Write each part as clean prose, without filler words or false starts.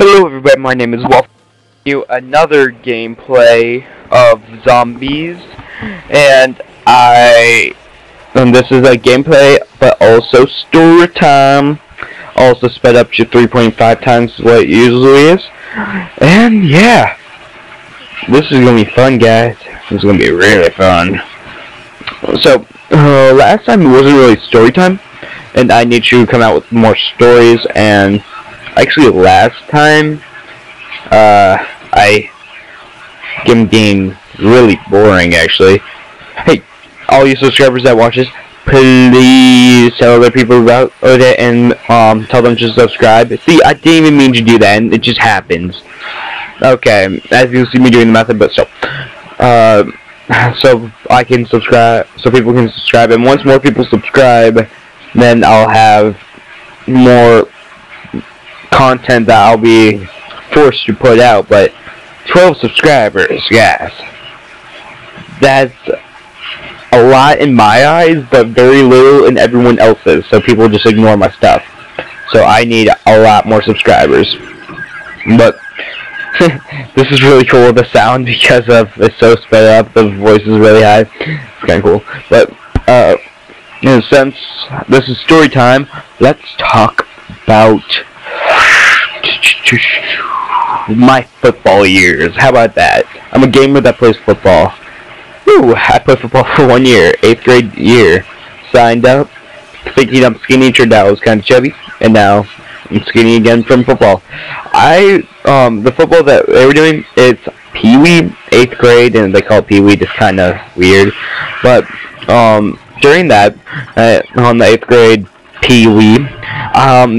Hello everybody, my name is Waffls. Another gameplay of zombies, and this is a gameplay but also story time. Also sped up to 3.5 times what it usually is. And yeah, this is gonna be fun, guys. This is gonna be really fun. So last time it wasn't really story time, and I need to come out with more stories. And actually, last time, I'm being really boring, actually. Hey, all you subscribers that watch this, please tell other people about it and tell them to subscribe. See, I didn't even mean to do that, and it just happens. Okay, as you can see me doing the method, but still. So I can subscribe, so people can subscribe, and once more people subscribe, then I'll have more content that I'll be forced to put out. But 12 subscribers, guys, that's a lot in my eyes, but very little in everyone else's, so people just ignore my stuff. So I need a lot more subscribers. But this is really cool, the sound, because of it's so sped up, the voice is really high. It's kinda cool. But since this is story time, let's talk about my football years. How about that? I'm a gamer that plays football. Ooh, I played football for 1 year, 8th grade year. Signed up, thinking I'm skinny, turned out I was kind of chubby, and now I'm skinny again from football. The football that they were doing, it's Pee-wee, 8th grade, and they call it Pee-wee, just kind of weird. But during that, on the 8th grade Pee-wee,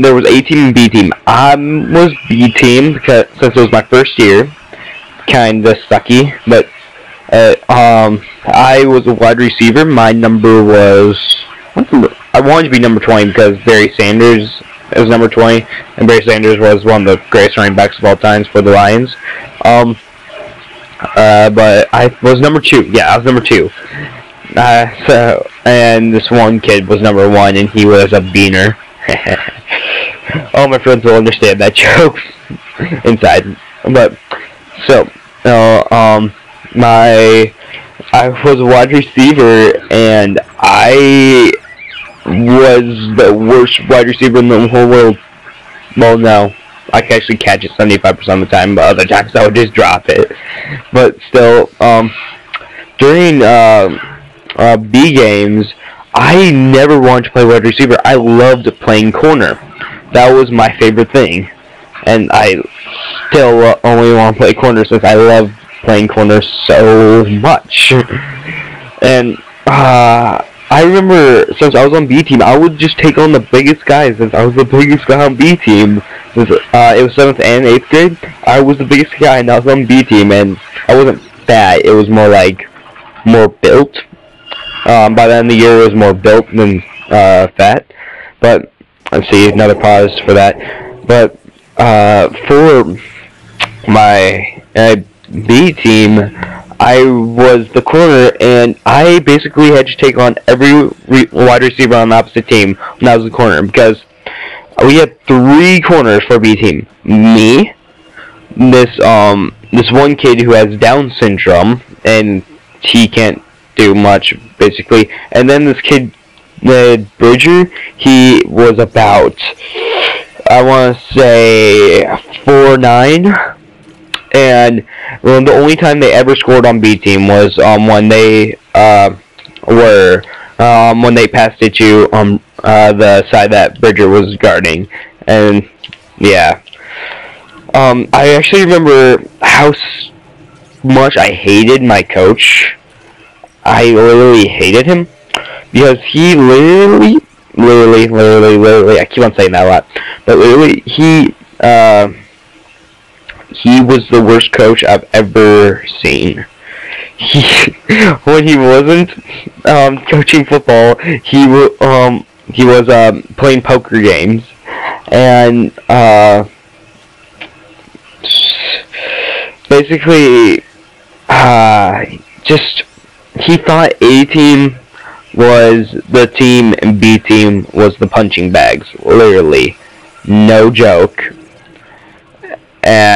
there was A team and B team. I was B team because since it was my first year, kind of sucky. But I was a wide receiver. My number was, I wanted to be number 20 because Barry Sanders was number 20, and Barry Sanders was one of the greatest running backs of all times for the Lions. But I was number 2. Yeah, I was number 2. And this one kid was number 1, and he was a beaner. All my friends will understand that joke inside. But so, I was a wide receiver, and I was the worst wide receiver in the whole world. Well, no, I could actually catch it 75% of the time, but other times I would just drop it. But still, during B games, I never wanted to play wide receiver. I loved playing corner. That was my favorite thing. And I still only want to play corner since I love playing corner so much. And I remember since I was on B team, I would just take on the biggest guys. Since I was the biggest guy on B team, since it was 7th and 8th grade, I was the biggest guy, and I was on B team, and I wasn't fat. It was more like more built. By the end of the year, it was more built than fat. But let's see, another pause for that. But for my B team, I was the corner, and I basically had to take on every wide receiver on the opposite team when I was the corner, because we had 3 corners for B team. Me, this one kid who has Down syndrome, and he can't do much basically, and then this kid, Bridger, he was about, I want to say 4'9", and well, the only time they ever scored on B team was when they when they passed it to the side that Bridger was guarding. And yeah, I actually remember how much I hated my coach. I literally hated him because he literally, I keep on saying that a lot, but literally, he was the worst coach I've ever seen. When he wasn't coaching football, he was playing poker games, and basically, he thought A team was the team and B team was the punching bags. Literally. No joke.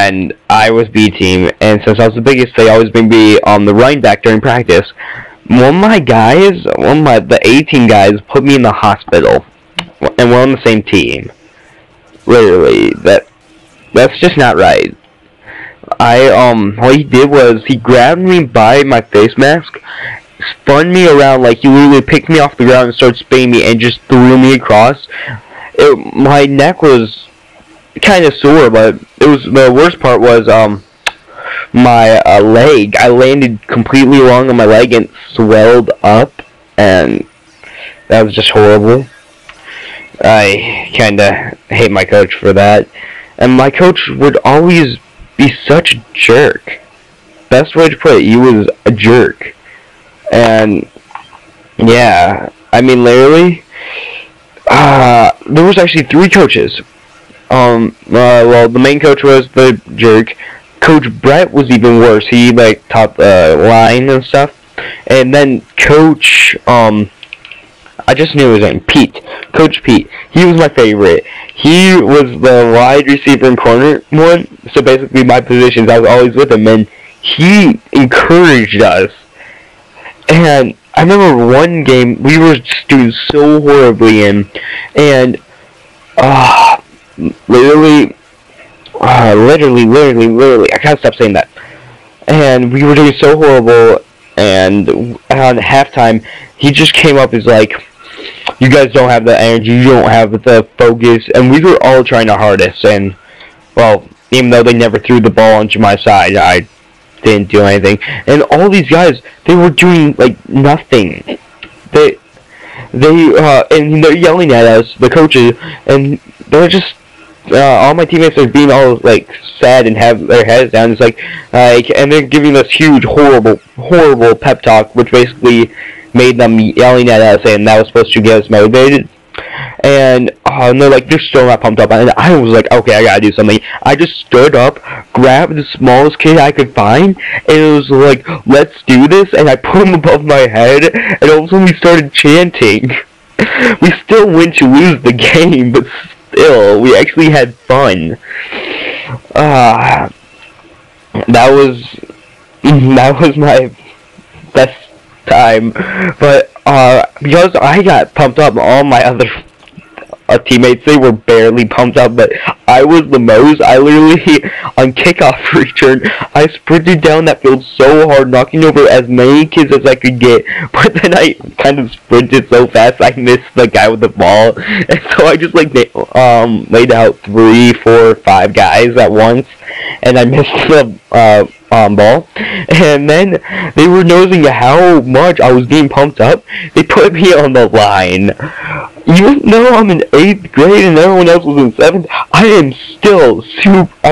and I was B team. And since I was the biggest, they always made me the running back during practice. The 18 guys put me in the hospital, and we're on the same team. Literally, that's just not right. What he did was he grabbed me by my face mask, spun me around, like he literally picked me off the ground and started spinning me and just threw me across. My neck was kind of sore, but the worst part was my leg. I landed completely wrong on my leg and swelled up, and that was just horrible. I kinda hate my coach for that, and my coach would always be such a jerk. Best way to put it, he was a jerk. And yeah, I mean, literally, there was actually 3 coaches. Well, the main coach was the jerk. Coach Brett was even worse. He like taught the line and stuff. And then Coach, I just knew his name, Pete. Coach Pete. He was my favorite. He was the wide receiver and corner one. So basically my positions, I was always with him, and he encouraged us. And I remember one game we were just doing so horribly in, and literally, I can't stop saying that. And we were doing so horrible, and on halftime, he just came up as like, you guys don't have the energy, you don't have the focus, and we were all trying our hardest, and, well, even though they never threw the ball onto my side, I didn't do anything. And all these guys, they were doing, like, nothing. And they're yelling at us, the coaches, and they're just, all my teammates are being all, like, sad and have their heads down. It's like, and they're giving us huge, horrible pep talk, which basically made them yelling at us, and that was supposed to get us motivated. And they're like, they're still not pumped up. And I was like, okay, I gotta do something. I just stood up, grabbed the smallest kid I could find, and it was like, let's do this. And I put him above my head, and all of a sudden we started chanting. We still went to lose the game, but still, we actually had fun. That was my best time. But because I got pumped up, all my other teammates, they were barely pumped up, but I was the most. I literally, on kickoff return, I sprinted down that field so hard, knocking over as many kids as I could get, but then I kind of sprinted so fast, I missed the guy with the ball, and so I just, like, laid out 3, 4, 5 guys at once, and I missed the ball, and then they were noticing how much I was being pumped up. They put me on the line. Even though I'm in 8th grade and everyone else was in 7th, I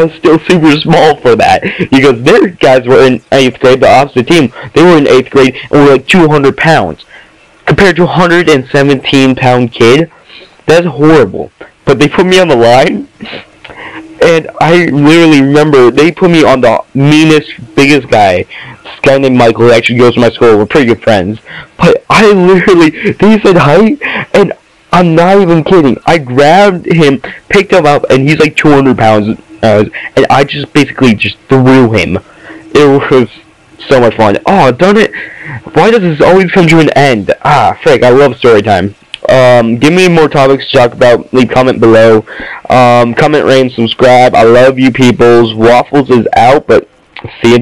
was still super small for that, because their guys were in 8th grade, the opposite team. They were in 8th grade and were like 200 pounds. Compared to a 117-pound kid, that's horrible. But they put me on the line, and I literally remember they put me on the meanest, biggest guy. This guy named Michael, who actually goes to my school. We're pretty good friends. But I literally, they said hi, and I'm not even kidding. I grabbed him, picked him up, and he's like 200 pounds, and I just basically just threw him. It was so much fun. Oh, darn it. Why does this always come to an end? Ah, frick, I love story time. Give me more topics to talk about. Leave comment below. Comment, rate, and subscribe. I love you peoples. Waffles is out, but see you.